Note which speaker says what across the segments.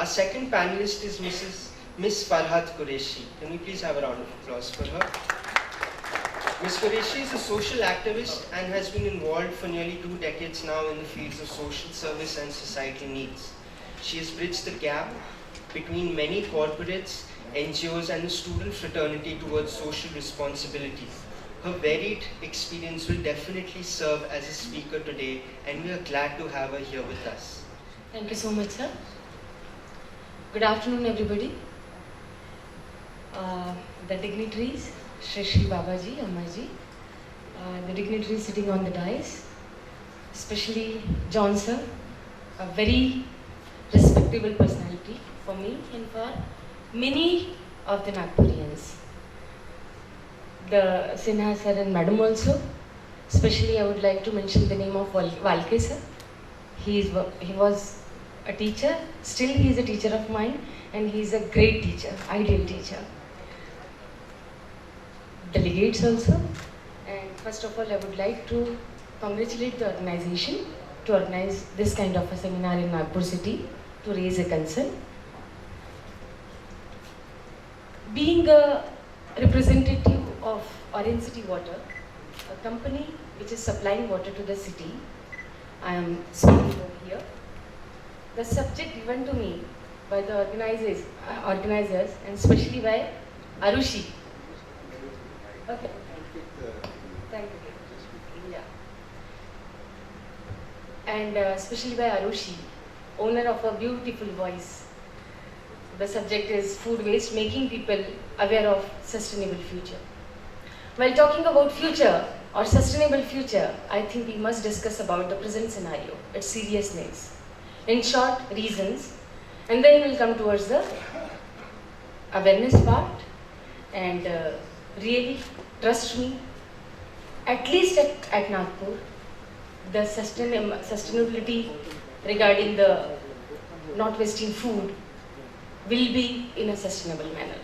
Speaker 1: Our second panelist is Miss Farhat Qureshi. Can we please have a round of applause for her? Ms. Qureshi is a social activist and has been involved for nearly 2 decades now in the fields of social service and societal needs. She has bridged the gap between many corporates, NGOs and the student fraternity towards social responsibility. Her varied experience will definitely serve as a speaker today, and we are glad to have her here with us.
Speaker 2: Thank you so much, sir. Good afternoon, everybody. The dignitaries, Shri Babaji, Ammaji, the dignitaries sitting on the dais, especially John sir, a very respectable personality for me and for many of the Nagpurians. The Sinha sir and madam also. Especially I would like to mention the name of Valke sir. He was a teacher, still he is a teacher of mine, and he is a great teacher, ideal teacher. Delegates also, and first of all I would like to congratulate the organization to organize this kind of a seminar in Nagpur city to raise a concern. Being a representative of Orange City Water, a company which is supplying water to the city, I am speaking over here. The subject given to me by the organizers and especially by Arushi. Okay. Thank you. Yeah. And especially by Arushi, owner of a beautiful voice. The subject is food waste, making people aware of sustainable future. While talking about future or sustainable future, I think we must discuss about the present scenario, its seriousness. In short, reasons, and then we'll come towards the awareness part. And really, trust me, at least at Nagpur, the sustainability regarding the not wasting food will be in a sustainable manner.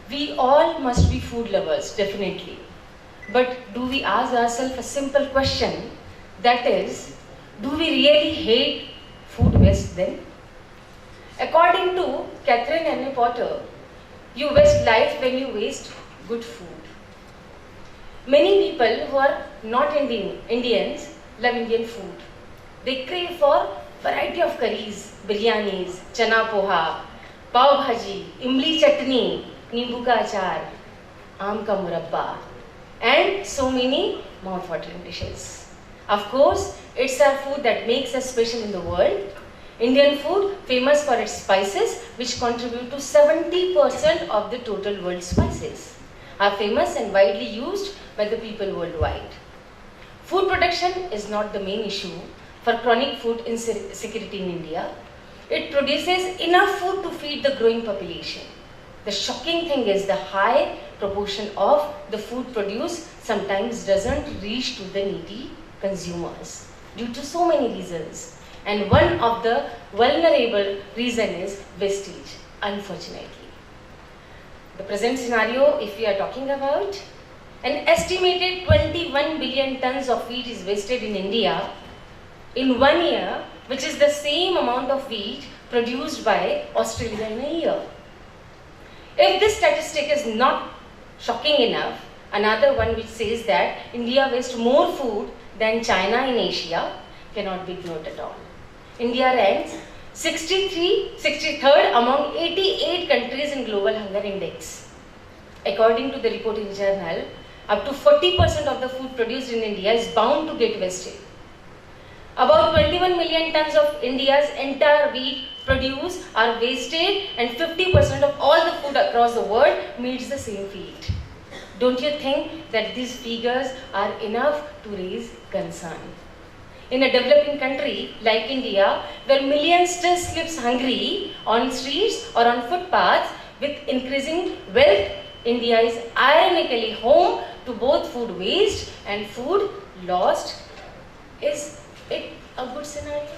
Speaker 2: We all must be food lovers, definitely. But do we ask ourselves a simple question, that is, do we really hate food waste then? According to Catherine Anne Potter, you waste life when you waste good food. Many people who are not Indians love Indian food. They crave for variety of curries, biryanis, chana poha, pav bhaji, imli chutney, nimbu ka achar, aam ka murabba, and so many mouth-watering dishes. Of course, it's our food that makes us special in the world. Indian food famous for its spices, which contribute to 70% of the total world spices, are famous and widely used by the people worldwide. Food production is not the main issue for chronic food insecurity in India. It produces enough food to feed the growing population. The shocking thing is the high proportion of the food produced sometimes doesn't reach to the needy consumers due to so many reasons. And one of the vulnerable reason is wastage, unfortunately. The present scenario, if we are talking about, an estimated 21 billion tons of wheat is wasted in India in 1 year, which is the same amount of wheat produced by Australia in a year. If this statistic is not shocking enough, another one which says that India wastes more food than China in Asia cannot be ignored at all. India ranks 63rd among 88 countries in Global Hunger Index. According to the reporting journal, up to 40% of the food produced in India is bound to get wasted. About 21 million tons of India's entire wheat produced are wasted, and 50% of all the food across the world meets the same fate. Don't you think that these figures are enough to raise concern? In a developing country like India, where millions still sleeps hungry on streets or on footpaths with increasing wealth, India is ironically home to both food waste and food lost. Is it a good scenario?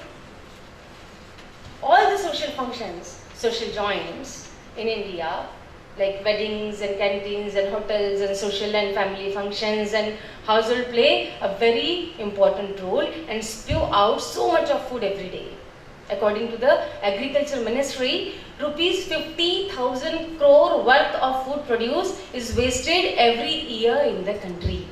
Speaker 2: All the social functions, social joints in India, like weddings and canteens and hotels and social and family functions and household, play a very important role and spew out so much of food every day. according to the Agriculture Ministry, rupees 50,000 crore worth of food produce is wasted every year in the country.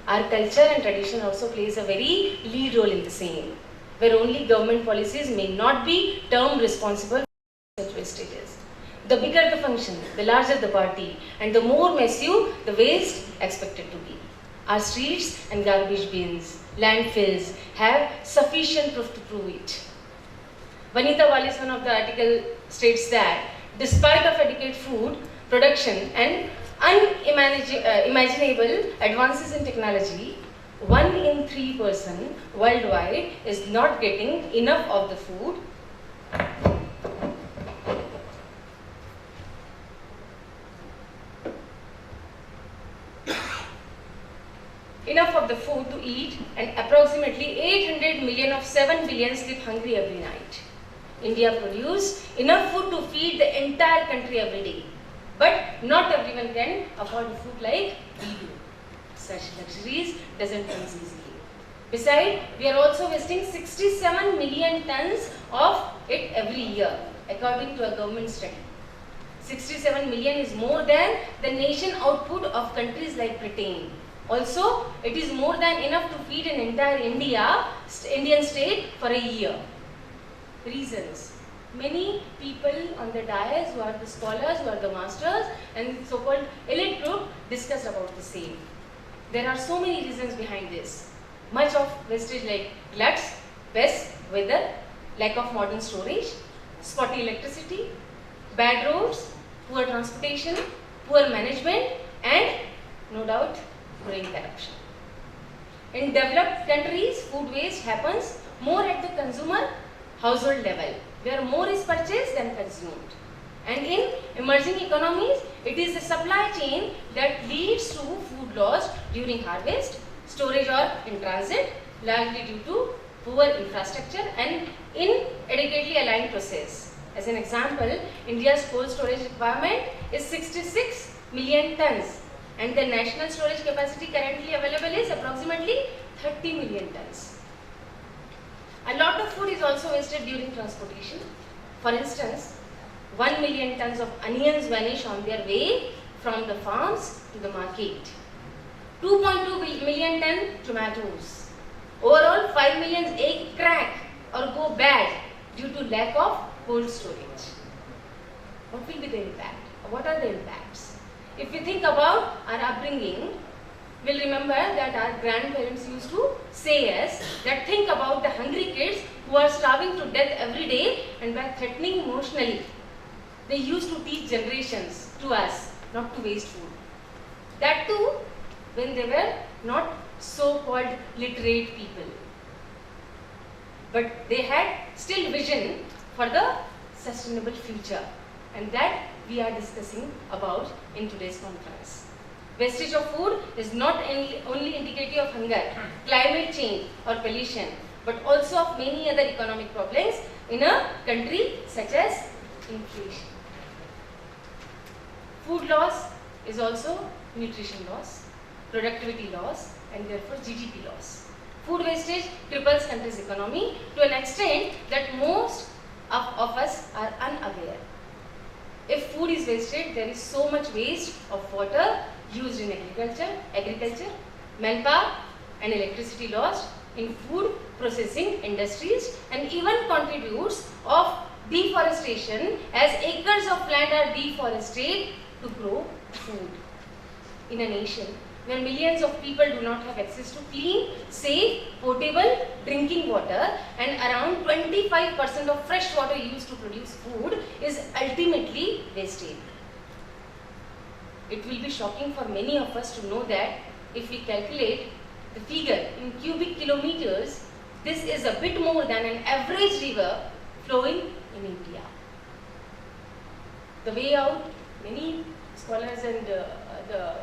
Speaker 2: Our culture and tradition also plays a very lead role in the same, where only government policies may not be termed responsible for such wastages. The bigger the function, the larger the party, and the more massive the waste expected to be. Our streets and garbage bins, landfills have sufficient proof to prove it. Vanita Wallis, one of the article, states that despite of adequate food production and unimaginable advances in technology, 1 in 3 person worldwide is not getting enough of the food to eat, and approximately 800 million of 7 billion sleep hungry every night. India produces enough food to feed the entire country every day. But not everyone can afford food like we do. Such luxuries doesn't come easily. Besides, we are also wasting 67 million tons of it every year, according to a government study. 67 million is more than the nation output of countries like Britain. Also, it is more than enough to feed an entire Indian state for a year. Reasons. Many people on the dais who are the scholars, who are the masters and so-called elite group discussed about the same. There are so many reasons behind this. Much of wastage like gluts, pests, weather, lack of modern storage, spotty electricity, bad roads, poor transportation, poor management, and no doubt growing corruption. In developed countries, food waste happens more at the consumer household level, where more is purchased than consumed. And in emerging economies, it is the supply chain that leads to food loss during harvest, storage or in transit, largely due to poor infrastructure and inadequately aligned process. As an example, India's cold storage requirement is 66 million tons and the national storage capacity currently available is approximately 30 million tons. A lot of food is also wasted during transportation. For instance, 1 million tons of onions vanish on their way from the farms to the market. 2.2 million ton tomatoes. Overall, 5 million egg crack or go bad due to lack of cold storage. What will be the impact? What are the impacts? If we think about our upbringing, we'll remember that our grandparents used to say us that think about the hungry kids who are starving to death every day, and by threatening emotionally, they used to teach generations to us not to waste food. That too when they were not so-called literate people. But they had still vision for the sustainable future, and that we are discussing about in today's conference. Wastage of food is not only indicative of hunger, climate change or pollution, but also of many other economic problems in a country such as inflation. Food loss is also nutrition loss, productivity loss, and therefore GDP loss. Food wastage cripples country's economy to an extent that most of us are unaware. If food is wasted, there is so much waste of water used in agriculture, manpower and electricity lost in food processing industries, and even contributes of deforestation as acres of land are deforested to grow food. In a nation where millions of people do not have access to clean, safe, potable drinking water, and around 25% of fresh water used to produce food is ultimately wasted. It will be shocking for many of us to know that if we calculate the figure in cubic kilometers, this is a bit more than an average river flowing in India. The way out, many scholars and the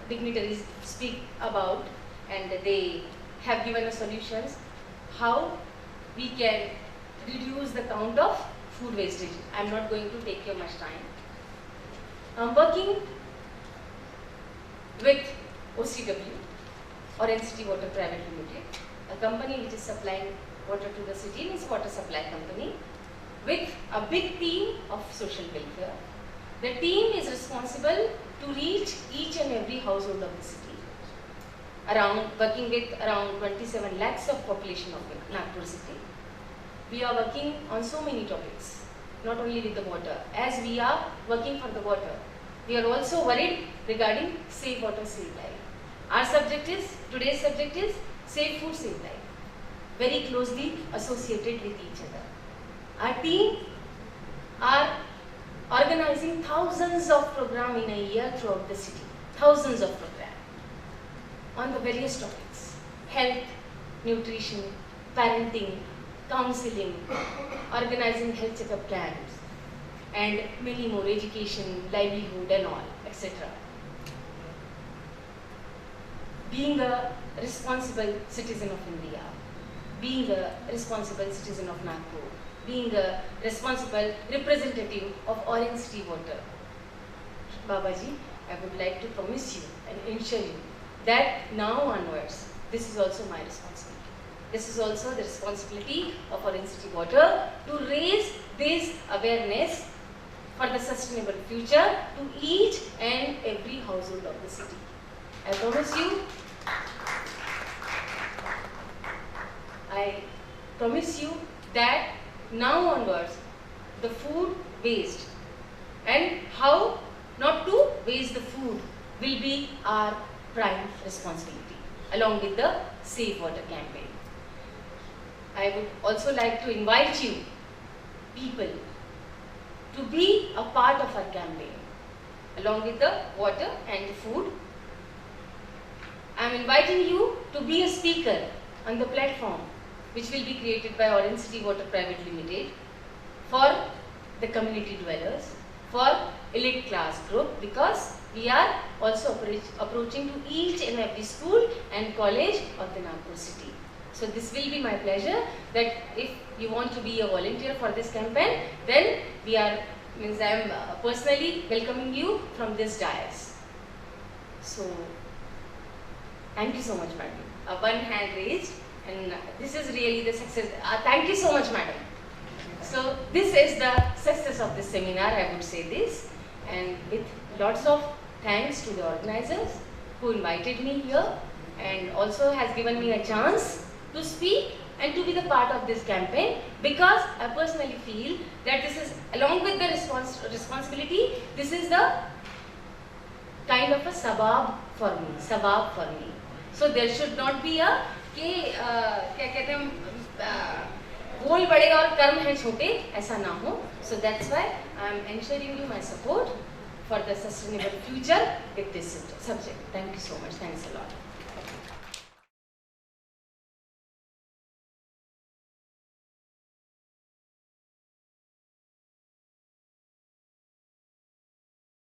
Speaker 2: dignitaries speak about, and they have given us solutions how we can reduce the count of food wastage. I am not going to take you much time. I am working with OCW or NCT Water Private Limited, a company which is supplying Water to the City means water supply company with a big team of social welfare. The team is responsible to reach each and every household of the city, working with around 27 lakhs of population of Nagpur city. We are working on so many topics, not only with the water. As we are working for the water, we are also worried regarding safe water, safe life. Today's subject is safe food, safe life, very closely associated with each other. Our team are organizing thousands of programs in a year throughout the city, thousands of programs on the various topics: health, nutrition, parenting, counseling, organizing health checkup camps, and many more, education, livelihood and all, etc. Being a responsible citizen of India, being a responsible citizen of Nagpur, being a responsible representative of Orange City Water, Babaji, I would like to promise you and ensure you that now onwards, this is also my responsibility. This is also the responsibility of Orange City Water to raise this awareness for the sustainable future to each and every household of the city. I promise you that now onwards, the food waste and how not to waste the food will be our prime responsibility, along with the Safe Water campaign. I would also like to invite you, people, to be a part of our campaign, along with the water and the food. I am inviting you to be a speaker on the platform which will be created by Orange City Water Private Limited for the community dwellers, for elite class group, because we are also approaching to each and every school and college of the Nagpur city. So this will be my pleasure that if you want to be a volunteer for this campaign, then I am personally welcoming you from this dais. So thank you so much, madam. One hand raised, and this is really the success. Thank you so much, madam. So this is the success of this seminar, I would say this, and with lots of thanks to the organizers who invited me here and also has given me a chance to speak and to be the part of this campaign, because I personally feel that this is, along with the responsibility, this is the kind of a sabab for me. So there should not be a गोल बड़े और कर्म हैं छोटे, ऐसा ना हो. So that's why I am ensuring you my support for the sustainable future with this subject. Thank you so much. Thanks a lot.